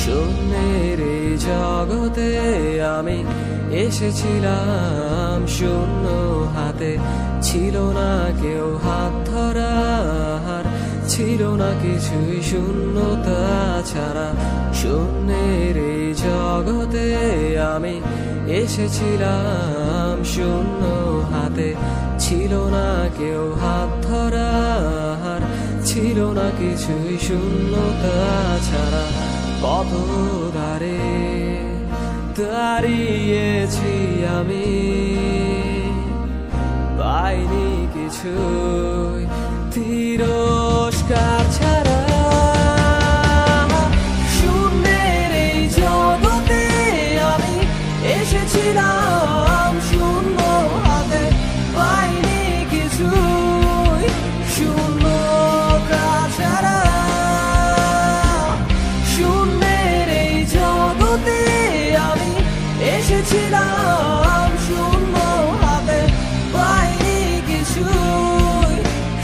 শূন্যের এই জগতে আমি এসেছিলাম শূন্য হাতে, ছিল না কেউ হাত ধরার, ছিল না কিছুই শূন্যতা ছাড়া। শূন্যের এই জগতে আমি এসেছিলাম শূন্য হাতে, ছিল না কেউ হাত ধরার, ছিল না কিছুই শূন্যতা ছাড়া। পথ ধারে দাঁড়িয়েছি আমি, পাইনি কিছুই তিরস্কার ছাড়া। শূন্যের এই জগতে আমি এসেছিলাম শূন্য হাতে, পাইনি কিছুই শূন্যতা ছাড়া। শূন্যের এই জগতে আমি এসেছিলাম শূন্য হাতে, পাইনি কিছুই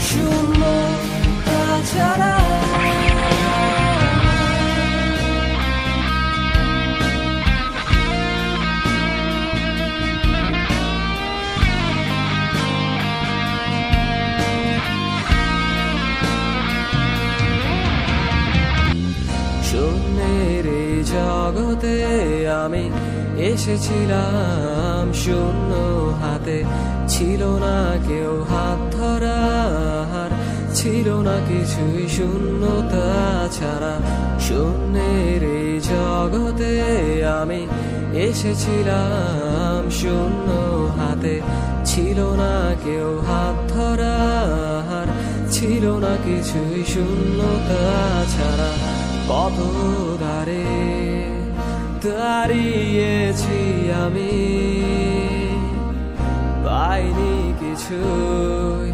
শূন্যতা ছাড়া। শূন্যের এই জগতে আমি এসেছিলাম শূন্য হাতে, ছিল না কেউ হাত ধরার, ছিল না কিছুই শূন্যতা ছাড়া। শূন্যের এই জগতে আমি এসেছিলাম শূন্য হাতে, ছিল না কেউ হাত ধরার, ছিল না কিছুই শূন্যতা ছাড়া। পথ ধারে দাঁড়িয়েছি আমি, পাইনি কিছুই